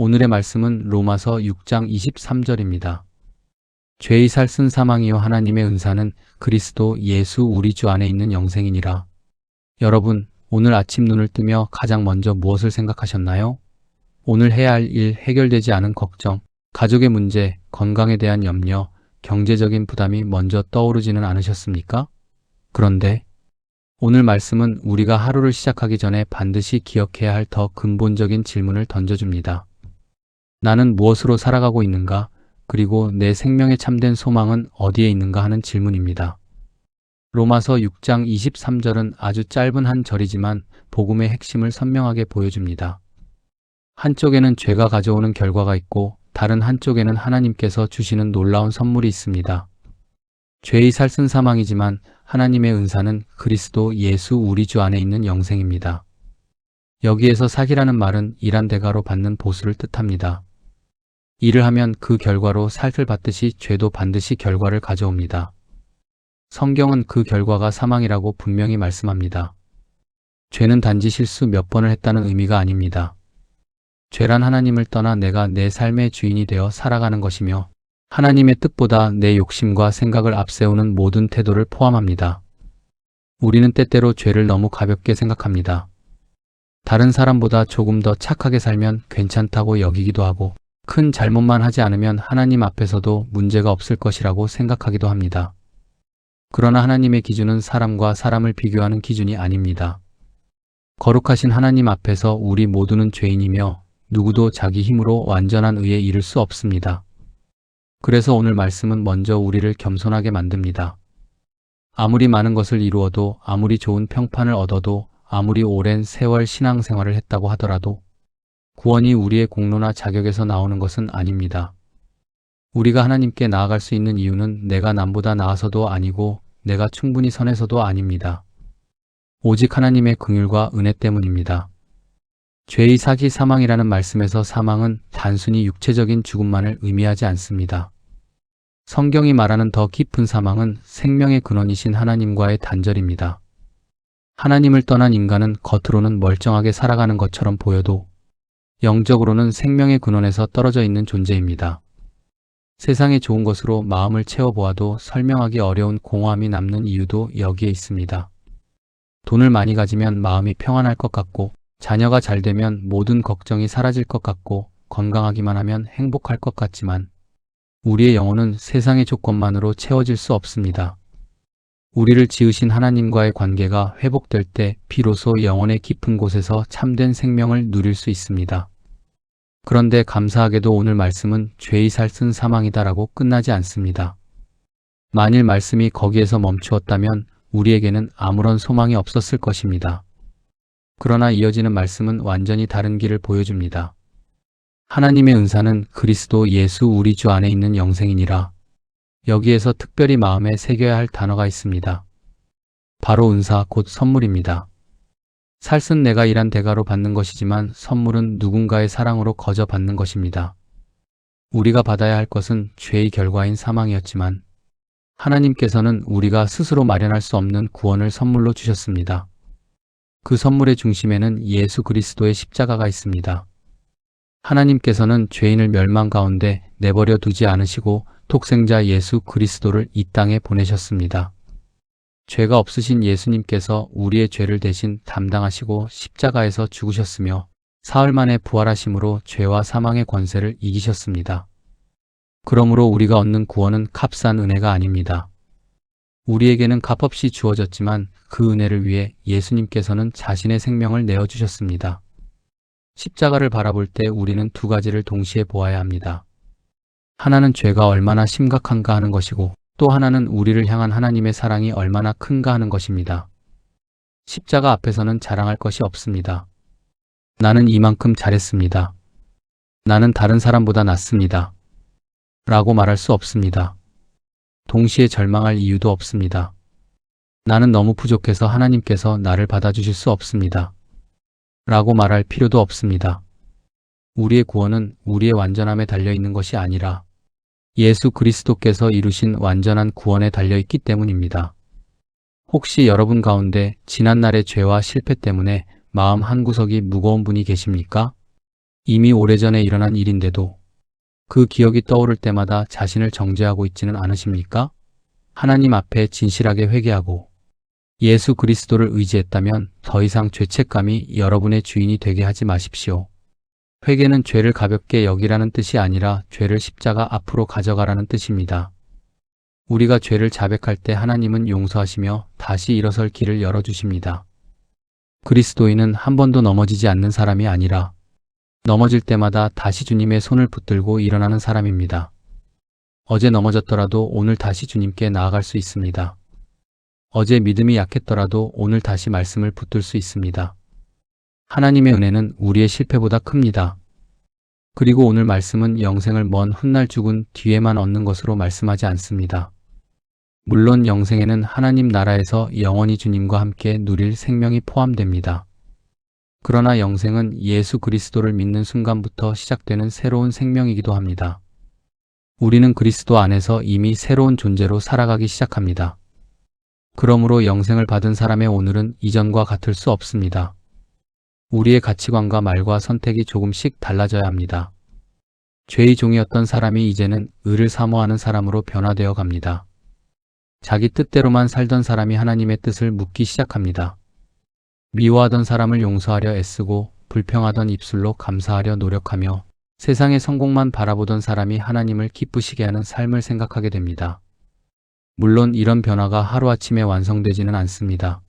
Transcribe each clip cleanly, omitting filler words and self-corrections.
오늘의 말씀은 로마서 6장 23절입니다. 죄의 살쓴 사망이요 하나님의 은사는 그리스도 예수 우리 주 안에 있는 영생이니라. 여러분, 오늘 아침 눈을 뜨며 가장 먼저 무엇을 생각하셨나요? 오늘 해야 할 일, 해결되지 않은 걱정, 가족의 문제, 건강에 대한 염려, 경제적인 부담이 먼저 떠오르지는 않으셨습니까? 그런데 오늘 말씀은 우리가 하루를 시작하기 전에 반드시 기억해야 할 더 근본적인 질문을 던져줍니다. 나는 무엇으로 살아가고 있는가? 그리고 내 생명의 참된 소망은 어디에 있는가 하는 질문입니다. 로마서 6장 23절은 아주 짧은 한 절이지만 복음의 핵심을 선명하게 보여줍니다. 한쪽에는 죄가 가져오는 결과가 있고 다른 한쪽에는 하나님께서 주시는 놀라운 선물이 있습니다. 죄의 살쓴 사망이지만 하나님의 은사는 그리스도 예수 우리 주 안에 있는 영생입니다. 여기에서 사기라는 말은 일한 대가로 받는 보수를 뜻합니다. 일을 하면 그 결과로 살을 받듯이 죄도 반드시 결과를 가져옵니다. 성경은 그 결과가 사망이라고 분명히 말씀합니다. 죄는 단지 실수 몇 번을 했다는 의미가 아닙니다. 죄란 하나님을 떠나 내가 내 삶의 주인이 되어 살아가는 것이며 하나님의 뜻보다 내 욕심과 생각을 앞세우는 모든 태도를 포함합니다. 우리는 때때로 죄를 너무 가볍게 생각합니다. 다른 사람보다 조금 더 착하게 살면 괜찮다고 여기기도 하고 큰 잘못만 하지 않으면 하나님 앞에서도 문제가 없을 것이라고 생각하기도 합니다. 그러나 하나님의 기준은 사람과 사람을 비교하는 기준이 아닙니다. 거룩하신 하나님 앞에서 우리 모두는 죄인이며 누구도 자기 힘으로 완전한 의에 이를 수 없습니다. 그래서 오늘 말씀은 먼저 우리를 겸손하게 만듭니다. 아무리 많은 것을 이루어도, 아무리 좋은 평판을 얻어도, 아무리 오랜 세월 신앙생활을 했다고 하더라도 구원이 우리의 공로나 자격에서 나오는 것은 아닙니다. 우리가 하나님께 나아갈 수 있는 이유는 내가 남보다 나아서도 아니고 내가 충분히 선해서도 아닙니다. 오직 하나님의 긍휼과 은혜 때문입니다. 죄의 사기 사망이라는 말씀에서 사망은 단순히 육체적인 죽음만을 의미하지 않습니다. 성경이 말하는 더 깊은 사망은 생명의 근원이신 하나님과의 단절입니다. 하나님을 떠난 인간은 겉으로는 멀쩡하게 살아가는 것처럼 보여도 영적으로는 생명의 근원에서 떨어져 있는 존재입니다. 세상의 좋은 것으로 마음을 채워보아도 설명하기 어려운 공허함이 남는 이유도 여기에 있습니다. 돈을 많이 가지면 마음이 평안할 것 같고 자녀가 잘 되면 모든 걱정이 사라질 것 같고 건강하기만 하면 행복할 것 같지만 우리의 영혼은 세상의 조건만으로 채워질 수 없습니다. 우리를 지으신 하나님과의 관계가 회복될 때 비로소 영혼의 깊은 곳에서 참된 생명을 누릴 수 있습니다. 그런데 감사하게도 오늘 말씀은 죄의 살쓴 사망이다라고 끝나지 않습니다. 만일 말씀이 거기에서 멈추었다면 우리에게는 아무런 소망이 없었을 것입니다. 그러나 이어지는 말씀은 완전히 다른 길을 보여줍니다. 하나님의 은사는 그리스도 예수 우리 주 안에 있는 영생이니라. 여기에서 특별히 마음에 새겨야 할 단어가 있습니다. 바로 은사 곧 선물입니다. 살쓴 내가 일한 대가로 받는 것이지만 선물은 누군가의 사랑으로 거저 받는 것입니다. 우리가 받아야 할 것은 죄의 결과인 사망이었지만 하나님께서는 우리가 스스로 마련할 수 없는 구원을 선물로 주셨습니다. 그 선물의 중심에는 예수 그리스도의 십자가가 있습니다. 하나님께서는 죄인을 멸망 가운데 내버려 두지 않으시고 독생자 예수 그리스도를 이 땅에 보내셨습니다. 죄가 없으신 예수님께서 우리의 죄를 대신 담당하시고 십자가에서 죽으셨으며 사흘 만에 부활하심으로 죄와 사망의 권세를 이기셨습니다. 그러므로 우리가 얻는 구원은 값싼 은혜가 아닙니다. 우리에게는 값없이 주어졌지만 그 은혜를 위해 예수님께서는 자신의 생명을 내어주셨습니다. 십자가를 바라볼 때 우리는 두 가지를 동시에 보아야 합니다. 하나는 죄가 얼마나 심각한가 하는 것이고 또 하나는 우리를 향한 하나님의 사랑이 얼마나 큰가 하는 것입니다. 십자가 앞에서는 자랑할 것이 없습니다. 나는 이만큼 잘했습니다. 나는 다른 사람보다 낫습니다. 라고 말할 수 없습니다. 동시에 절망할 이유도 없습니다. 나는 너무 부족해서 하나님께서 나를 받아주실 수 없습니다. 라고 말할 필요도 없습니다. 우리의 구원은 우리의 완전함에 달려있는 것이 아니라 예수 그리스도께서 이루신 완전한 구원에 달려있기 때문입니다. 혹시 여러분 가운데 지난날의 죄와 실패 때문에 마음 한구석이 무거운 분이 계십니까? 이미 오래전에 일어난 일인데도 그 기억이 떠오를 때마다 자신을 정죄하고 있지는 않으십니까? 하나님 앞에 진실하게 회개하고 예수 그리스도를 의지했다면 더 이상 죄책감이 여러분의 주인이 되게 하지 마십시오. 회개는 죄를 가볍게 여기라는 뜻이 아니라 죄를 십자가 앞으로 가져가라는 뜻입니다. 우리가 죄를 자백할 때 하나님은 용서하시며 다시 일어설 길을 열어주십니다. 그리스도인은 한 번도 넘어지지 않는 사람이 아니라 넘어질 때마다 다시 주님의 손을 붙들고 일어나는 사람입니다. 어제 넘어졌더라도 오늘 다시 주님께 나아갈 수 있습니다. 어제 믿음이 약했더라도 오늘 다시 말씀을 붙들 수 있습니다. 하나님의 은혜는 우리의 실패보다 큽니다. 그리고 오늘 말씀은 영생을 먼 훗날 죽은 뒤에만 얻는 것으로 말씀하지 않습니다. 물론 영생에는 하나님 나라에서 영원히 주님과 함께 누릴 생명이 포함됩니다. 그러나 영생은 예수 그리스도를 믿는 순간부터 시작되는 새로운 생명이기도 합니다. 우리는 그리스도 안에서 이미 새로운 존재로 살아가기 시작합니다. 그러므로 영생을 받은 사람의 오늘은 이전과 같을 수 없습니다. 우리의 가치관과 말과 선택이 조금씩 달라져야 합니다. 죄의 종이었던 사람이 이제는 의를 사모하는 사람으로 변화되어 갑니다. 자기 뜻대로만 살던 사람이 하나님의 뜻을 묻기 시작합니다. 미워하던 사람을 용서하려 애쓰고 불평하던 입술로 감사하려 노력하며 세상의 성공만 바라보던 사람이 하나님을 기쁘시게 하는 삶을 생각하게 됩니다. 물론 이런 변화가 하루아침에 완성되지는 않습니다.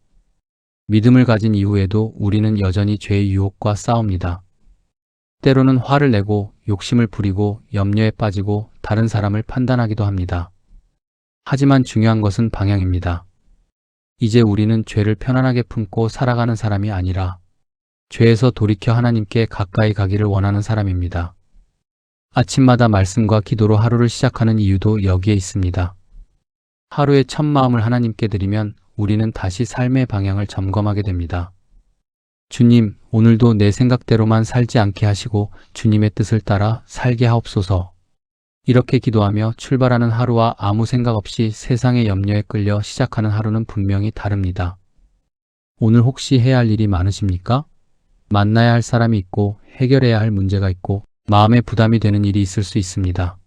믿음을 가진 이후에도 우리는 여전히 죄의 유혹과 싸웁니다. 때로는 화를 내고 욕심을 부리고 염려에 빠지고 다른 사람을 판단하기도 합니다. 하지만 중요한 것은 방향입니다. 이제 우리는 죄를 편안하게 품고 살아가는 사람이 아니라 죄에서 돌이켜 하나님께 가까이 가기를 원하는 사람입니다. 아침마다 말씀과 기도로 하루를 시작하는 이유도 여기에 있습니다. 하루의 첫 마음을 하나님께 드리면 우리는 다시 삶의 방향을 점검하게 됩니다. 주님, 오늘도 내 생각대로만 살지 않게 하시고 주님의 뜻을 따라 살게 하옵소서. 이렇게 기도하며 출발하는 하루와 아무 생각 없이 세상의 염려에 끌려 시작하는 하루는 분명히 다릅니다. 오늘 혹시 해야 할 일이 많으십니까? 만나야 할 사람이 있고 해결해야 할 문제가 있고 마음에 부담이 되는 일이 있을 수 있습니다.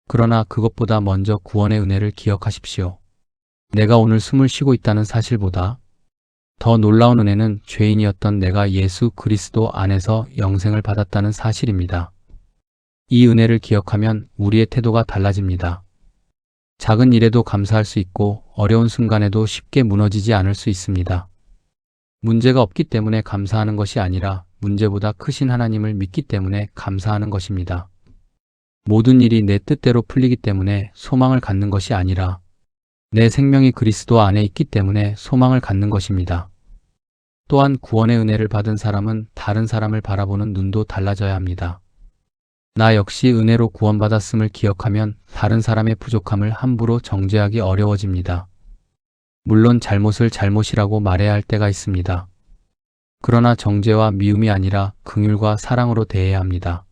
그러나 그것보다 먼저 구원의 은혜를 기억하십시오. 내가 오늘 숨을 쉬고 있다는 사실보다 더 놀라운 은혜는 죄인이었던 내가 예수 그리스도 안에서 영생을 받았다는 사실입니다. 이 은혜를 기억하면 우리의 태도가 달라집니다. 작은 일에도 감사할 수 있고 어려운 순간에도 쉽게 무너지지 않을 수 있습니다. 문제가 없기 때문에 감사하는 것이 아니라 문제보다 크신 하나님을 믿기 때문에 감사하는 것입니다. 모든 일이 내 뜻대로 풀리기 때문에 소망을 갖는 것이 아니라 내 생명이 그리스도 안에 있기 때문에 소망을 갖는 것입니다. 또한 구원의 은혜를 받은 사람은 다른 사람을 바라보는 눈도 달라져야 합니다. 나 역시 은혜로 구원받았음을 기억하면 다른 사람의 부족함을 함부로 정죄하기 어려워집니다. 물론 잘못을 잘못이라고 말해야 할 때가 있습니다. 그러나 정죄와 미움이 아니라 긍휼과 사랑으로 대해야 합니다.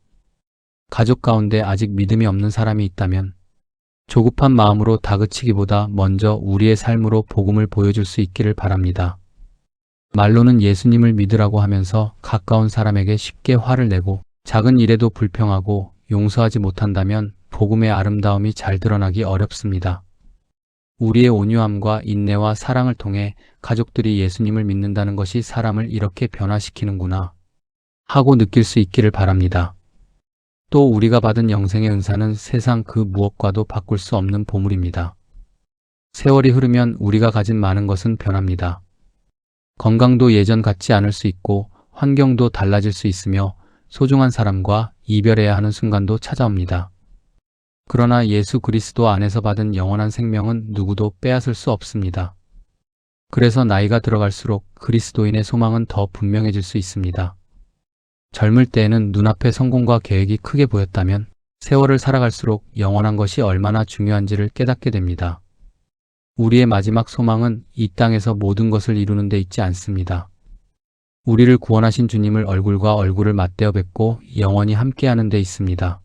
가족 가운데 아직 믿음이 없는 사람이 있다면 조급한 마음으로 다그치기보다 먼저 우리의 삶으로 복음을 보여줄 수 있기를 바랍니다. 말로는 예수님을 믿으라고 하면서 가까운 사람에게 쉽게 화를 내고 작은 일에도 불평하고 용서하지 못한다면 복음의 아름다움이 잘 드러나기 어렵습니다. 우리의 온유함과 인내와 사랑을 통해 가족들이 예수님을 믿는다는 것이 사람을 이렇게 변화시키는구나 하고 느낄 수 있기를 바랍니다. 또 우리가 받은 영생의 은사는 세상 그 무엇과도 바꿀 수 없는 보물입니다. 세월이 흐르면 우리가 가진 많은 것은 변합니다. 건강도 예전 같지 않을 수 있고 환경도 달라질 수 있으며 소중한 사람과 이별해야 하는 순간도 찾아옵니다. 그러나 예수 그리스도 안에서 받은 영원한 생명은 누구도 빼앗을 수 없습니다. 그래서 나이가 들어갈수록 그리스도인의 소망은 더 분명해질 수 있습니다. 젊을 때에는 눈앞에 성공과 계획이 크게 보였다면 세월을 살아갈수록 영원한 것이 얼마나 중요한지를 깨닫게 됩니다. 우리의 마지막 소망은 이 땅에서 모든 것을 이루는 데 있지 않습니다. 우리를 구원하신 주님을 얼굴과 얼굴을 맞대어 뵙고 영원히 함께하는 데 있습니다.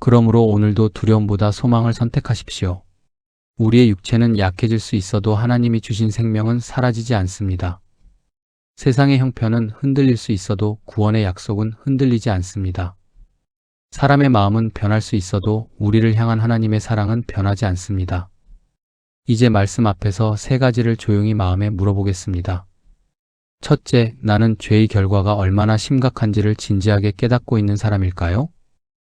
그러므로 오늘도 두려움보다 소망을 선택하십시오. 우리의 육체는 약해질 수 있어도 하나님이 주신 생명은 사라지지 않습니다. 세상의 형편은 흔들릴 수 있어도 구원의 약속은 흔들리지 않습니다. 사람의 마음은 변할 수 있어도 우리를 향한 하나님의 사랑은 변하지 않습니다. 이제 말씀 앞에서 세 가지를 조용히 마음에 물어보겠습니다. 첫째, 나는 죄의 결과가 얼마나 심각한지를 진지하게 깨닫고 있는 사람일까요?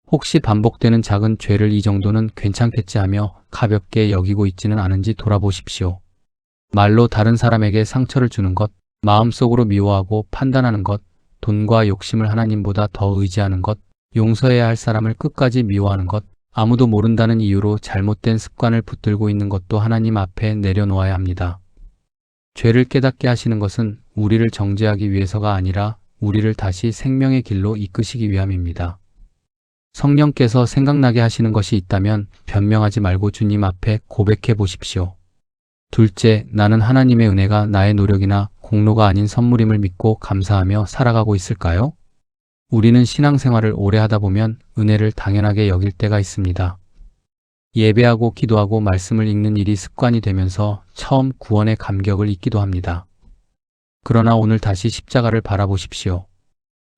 혹시 반복되는 작은 죄를 이 정도는 괜찮겠지 하며 가볍게 여기고 있지는 않은지 돌아보십시오. 말로 다른 사람에게 상처를 주는 것, 마음속으로 미워하고 판단하는 것, 돈과 욕심을 하나님보다 더 의지하는 것, 용서해야 할 사람을 끝까지 미워하는 것, 아무도 모른다는 이유로 잘못된 습관을 붙들고 있는 것도 하나님 앞에 내려놓아야 합니다. 죄를 깨닫게 하시는 것은 우리를 정죄하기 위해서가 아니라 우리를 다시 생명의 길로 이끄시기 위함입니다. 성령께서 생각나게 하시는 것이 있다면 변명하지 말고 주님 앞에 고백해 보십시오. 둘째, 나는 하나님의 은혜가 나의 노력이나 공로가 아닌 선물임을 믿고 감사하며 살아가고 있을까요? 우리는 신앙생활을 오래 하다 보면 은혜를 당연하게 여길 때가 있습니다. 예배하고 기도하고 말씀을 읽는 일이 습관이 되면서 처음 구원의 감격을 잊기도 합니다. 그러나 오늘 다시 십자가를 바라보십시오.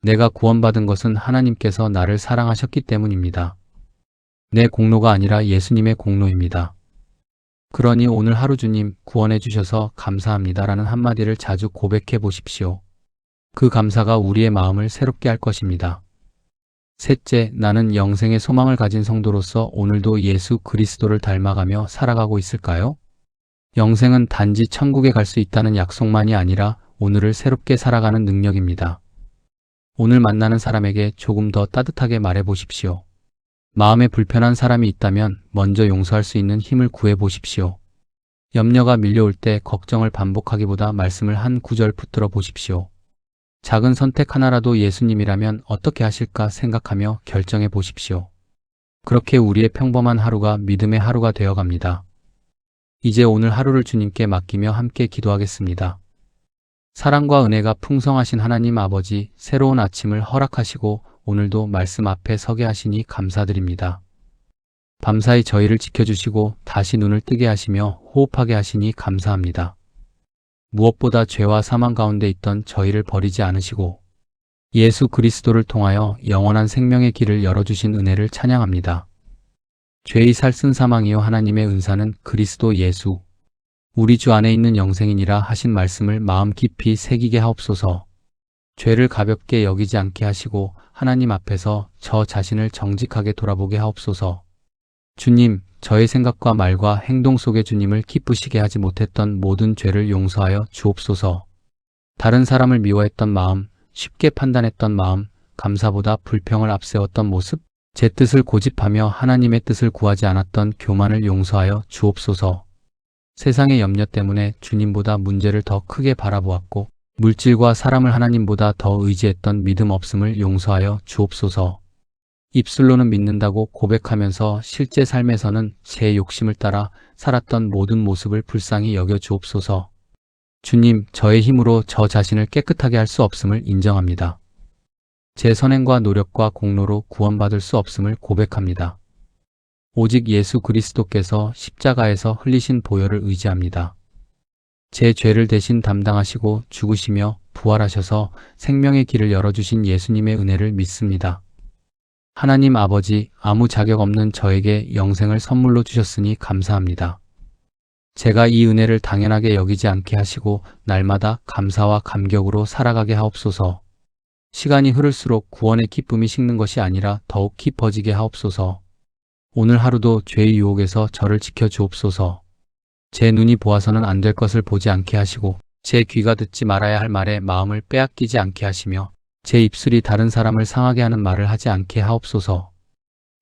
내가 구원받은 것은 하나님께서 나를 사랑하셨기 때문입니다. 내 공로가 아니라 예수님의 공로입니다. 그러니 오늘 하루 주님 구원해 주셔서 감사합니다라는 한마디를 자주 고백해 보십시오. 그 감사가 우리의 마음을 새롭게 할 것입니다. 셋째, 나는 영생의 소망을 가진 성도로서 오늘도 예수 그리스도를 닮아가며 살아가고 있을까요? 영생은 단지 천국에 갈 수 있다는 약속만이 아니라 오늘을 새롭게 살아가는 능력입니다. 오늘 만나는 사람에게 조금 더 따뜻하게 말해 보십시오. 마음에 불편한 사람이 있다면 먼저 용서할 수 있는 힘을 구해 보십시오. 염려가 밀려올 때 걱정을 반복하기보다 말씀을 한 구절 붙들어 보십시오. 작은 선택 하나라도 예수님이라면 어떻게 하실까 생각하며 결정해 보십시오. 그렇게 우리의 평범한 하루가 믿음의 하루가 되어갑니다. 이제 오늘 하루를 주님께 맡기며 함께 기도하겠습니다. 사랑과 은혜가 풍성하신 하나님 아버지, 새로운 아침을 허락하시고 오늘도 말씀 앞에 서게 하시니 감사드립니다. 밤사이 저희를 지켜주시고 다시 눈을 뜨게 하시며 호흡하게 하시니 감사합니다. 무엇보다 죄와 사망 가운데 있던 저희를 버리지 않으시고 예수 그리스도를 통하여 영원한 생명의 길을 열어주신 은혜를 찬양합니다. 죄의 살쓴 사망이요 하나님의 은사는 그리스도 예수 우리 주 안에 있는 영생이니라 하신 말씀을 마음 깊이 새기게 하옵소서. 죄를 가볍게 여기지 않게 하시고 하나님 앞에서 저 자신을 정직하게 돌아보게 하옵소서. 주님, 저의 생각과 말과 행동 속에 주님을 기쁘시게 하지 못했던 모든 죄를 용서하여 주옵소서. 다른 사람을 미워했던 마음, 쉽게 판단했던 마음, 감사보다 불평을 앞세웠던 모습, 제 뜻을 고집하며 하나님의 뜻을 구하지 않았던 교만을 용서하여 주옵소서. 세상의 염려 때문에 주님보다 문제를 더 크게 바라보았고 물질과 사람을 하나님보다 더 의지했던 믿음 없음을 용서하여 주옵소서. 입술로는 믿는다고 고백하면서 실제 삶에서는 제 욕심을 따라 살았던 모든 모습을 불쌍히 여겨 주옵소서. 주님, 저의 힘으로 저 자신을 깨끗하게 할 수 없음을 인정합니다. 제 선행과 노력과 공로로 구원받을 수 없음을 고백합니다. 오직 예수 그리스도께서 십자가에서 흘리신 보혈을 의지합니다. 제 죄를 대신 담당하시고 죽으시며 부활하셔서 생명의 길을 열어주신 예수님의 은혜를 믿습니다. 하나님 아버지, 아무 자격 없는 저에게 영생을 선물로 주셨으니 감사합니다. 제가 이 은혜를 당연하게 여기지 않게 하시고 날마다 감사와 감격으로 살아가게 하옵소서. 시간이 흐를수록 구원의 기쁨이 식는 것이 아니라 더욱 깊어지게 하옵소서. 오늘 하루도 죄의 유혹에서 저를 지켜주옵소서. 제 눈이 보아서는 안 될 것을 보지 않게 하시고 제 귀가 듣지 말아야 할 말에 마음을 빼앗기지 않게 하시며 제 입술이 다른 사람을 상하게 하는 말을 하지 않게 하옵소서.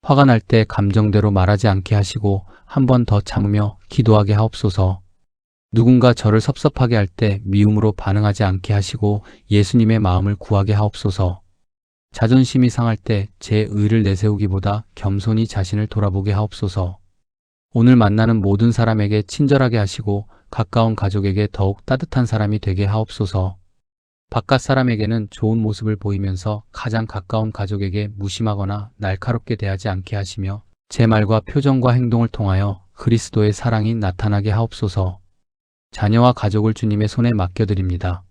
화가 날 때 감정대로 말하지 않게 하시고 한 번 더 참으며 기도하게 하옵소서. 누군가 저를 섭섭하게 할 때 미움으로 반응하지 않게 하시고 예수님의 마음을 구하게 하옵소서. 자존심이 상할 때 제 의를 내세우기보다 겸손히 자신을 돌아보게 하옵소서. 오늘 만나는 모든 사람에게 친절하게 하시고 가까운 가족에게 더욱 따뜻한 사람이 되게 하옵소서. 바깥 사람에게는 좋은 모습을 보이면서 가장 가까운 가족에게 무심하거나 날카롭게 대하지 않게 하시며 제 말과 표정과 행동을 통하여 그리스도의 사랑이 나타나게 하옵소서. 자녀와 가족을 주님의 손에 맡겨드립니다.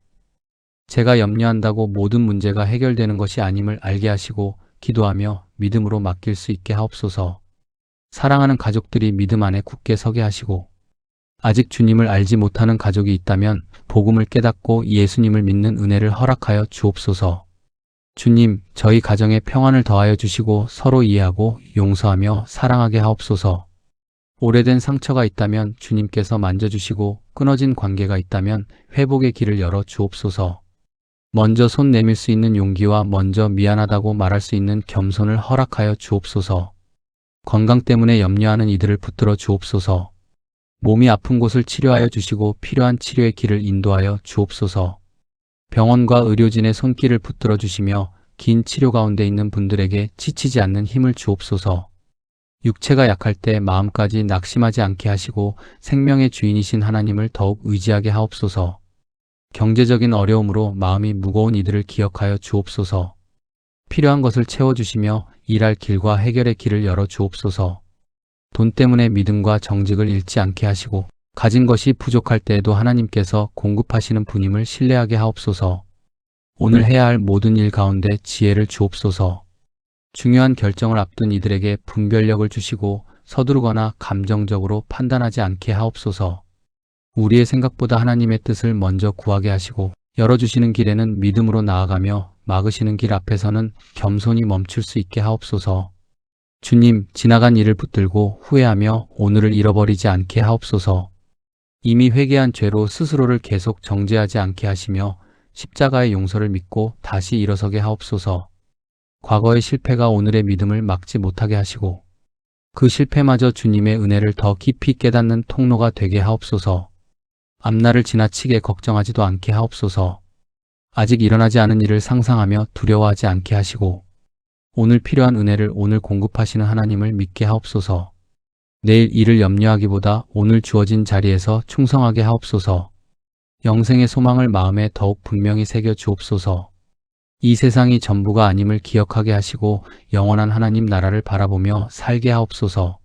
제가 염려한다고 모든 문제가 해결되는 것이 아님을 알게 하시고 기도하며 믿음으로 맡길 수 있게 하옵소서. 사랑하는 가족들이 믿음 안에 굳게 서게 하시고 아직 주님을 알지 못하는 가족이 있다면 복음을 깨닫고 예수님을 믿는 은혜를 허락하여 주옵소서. 주님, 저희 가정에 평안을 더하여 주시고 서로 이해하고 용서하며 사랑하게 하옵소서. 오래된 상처가 있다면 주님께서 만져주시고 끊어진 관계가 있다면 회복의 길을 열어 주옵소서. 먼저 손 내밀 수 있는 용기와 먼저 미안하다고 말할 수 있는 겸손을 허락하여 주옵소서. 건강 때문에 염려하는 이들을 붙들어 주옵소서. 몸이 아픈 곳을 치료하여 주시고 필요한 치료의 길을 인도하여 주옵소서. 병원과 의료진의 손길을 붙들어 주시며 긴 치료 가운데 있는 분들에게 지치지 않는 힘을 주옵소서. 육체가 약할 때 마음까지 낙심하지 않게 하시고 생명의 주인이신 하나님을 더욱 의지하게 하옵소서. 경제적인 어려움으로 마음이 무거운 이들을 기억하여 주옵소서. 필요한 것을 채워주시며 일할 길과 해결의 길을 열어 주옵소서. 돈 때문에 믿음과 정직을 잃지 않게 하시고 가진 것이 부족할 때에도 하나님께서 공급하시는 분임을 신뢰하게 하옵소서. 오늘 해야 할 모든 일 가운데 지혜를 주옵소서. 중요한 결정을 앞둔 이들에게 분별력을 주시고 서두르거나 감정적으로 판단하지 않게 하옵소서. 우리의 생각보다 하나님의 뜻을 먼저 구하게 하시고 열어주시는 길에는 믿음으로 나아가며 막으시는 길 앞에서는 겸손히 멈출 수 있게 하옵소서. 주님, 지나간 일을 붙들고 후회하며 오늘을 잃어버리지 않게 하옵소서. 이미 회개한 죄로 스스로를 계속 정죄하지 않게 하시며 십자가의 용서를 믿고 다시 일어서게 하옵소서. 과거의 실패가 오늘의 믿음을 막지 못하게 하시고 그 실패마저 주님의 은혜를 더 깊이 깨닫는 통로가 되게 하옵소서. 앞날을 지나치게 걱정하지도 않게 하옵소서. 아직 일어나지 않은 일을 상상하며 두려워하지 않게 하시고 오늘 필요한 은혜를 오늘 공급하시는 하나님을 믿게 하옵소서. 내일 일을 염려하기보다 오늘 주어진 자리에서 충성하게 하옵소서. 영생의 소망을 마음에 더욱 분명히 새겨 주옵소서. 이 세상이 전부가 아님을 기억하게 하시고 영원한 하나님 나라를 바라보며 살게 하옵소서.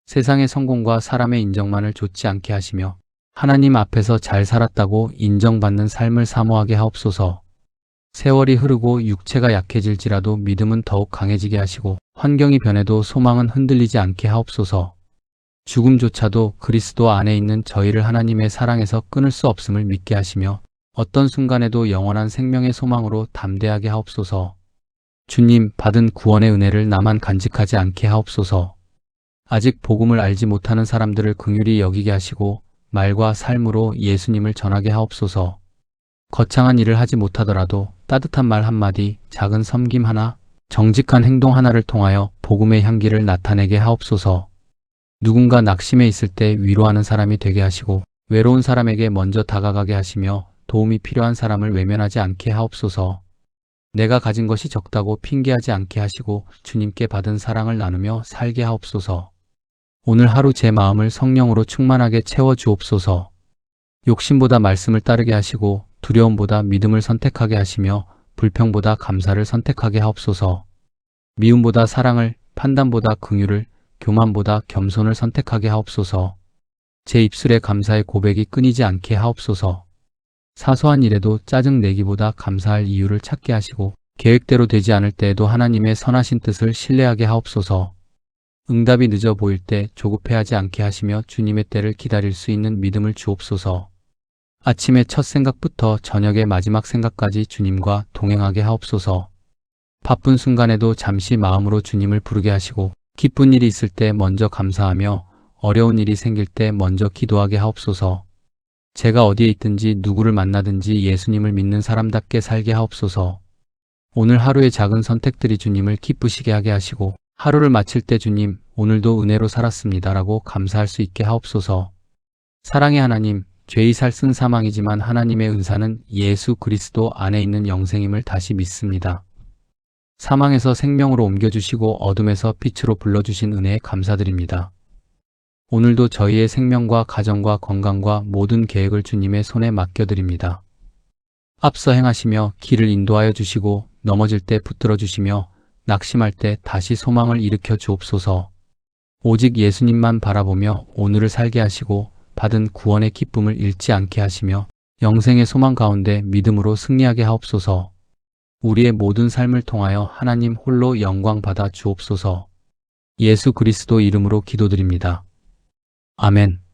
세상의 성공과 사람의 인정만을 좇지 않게 하시며 하나님 앞에서 잘 살았다고 인정받는 삶을 사모하게 하옵소서. 세월이 흐르고 육체가 약해질지라도 믿음은 더욱 강해지게 하시고 환경이 변해도 소망은 흔들리지 않게 하옵소서. 죽음조차도 그리스도 안에 있는 저희를 하나님의 사랑에서 끊을 수 없음을 믿게 하시며 어떤 순간에도 영원한 생명의 소망으로 담대하게 하옵소서. 주님, 받은 구원의 은혜를 나만 간직하지 않게 하옵소서. 아직 복음을 알지 못하는 사람들을 긍휼히 여기게 하시고 말과 삶으로 예수님을 전하게 하옵소서. 거창한 일을 하지 못하더라도 따뜻한 말 한마디, 작은 섬김 하나, 정직한 행동 하나를 통하여 복음의 향기를 나타내게 하옵소서. 누군가 낙심해 있을 때 위로하는 사람이 되게 하시고 외로운 사람에게 먼저 다가가게 하시며 도움이 필요한 사람을 외면하지 않게 하옵소서. 내가 가진 것이 적다고 핑계하지 않게 하시고 주님께 받은 사랑을 나누며 살게 하옵소서. 오늘 하루 제 마음을 성령으로 충만하게 채워주옵소서. 욕심보다 말씀을 따르게 하시고 두려움보다 믿음을 선택하게 하시며 불평보다 감사를 선택하게 하옵소서. 미움보다 사랑을, 판단보다 긍휼을, 교만보다 겸손을 선택하게 하옵소서. 제 입술에 감사의 고백이 끊이지 않게 하옵소서. 사소한 일에도 짜증 내기보다 감사할 이유를 찾게 하시고 계획대로 되지 않을 때에도 하나님의 선하신 뜻을 신뢰하게 하옵소서. 응답이 늦어 보일 때 조급해하지 않게 하시며 주님의 때를 기다릴 수 있는 믿음을 주옵소서. 아침의 첫 생각부터 저녁의 마지막 생각까지 주님과 동행하게 하옵소서. 바쁜 순간에도 잠시 마음으로 주님을 부르게 하시고 기쁜 일이 있을 때 먼저 감사하며 어려운 일이 생길 때 먼저 기도하게 하옵소서. 제가 어디에 있든지 누구를 만나든지 예수님을 믿는 사람답게 살게 하옵소서. 오늘 하루의 작은 선택들이 주님을 기쁘시게 하게 하시고 하루를 마칠 때 주님, 오늘도 은혜로 살았습니다라고 감사할 수 있게 하옵소서. 사랑의 하나님, 죄의 살 쓴 사망이지만 하나님의 은사는 예수 그리스도 안에 있는 영생임을 다시 믿습니다. 사망에서 생명으로 옮겨주시고 어둠에서 빛으로 불러주신 은혜에 감사드립니다. 오늘도 저희의 생명과 가정과 건강과 모든 계획을 주님의 손에 맡겨드립니다. 앞서 행하시며 길을 인도하여 주시고 넘어질 때 붙들어 주시며 낙심할 때 다시 소망을 일으켜 주옵소서. 오직 예수님만 바라보며 오늘을 살게 하시고 받은 구원의 기쁨을 잃지 않게 하시며 영생의 소망 가운데 믿음으로 승리하게 하옵소서. 우리의 모든 삶을 통하여 하나님 홀로 영광 받아 주옵소서. 예수 그리스도 이름으로 기도드립니다. 아멘.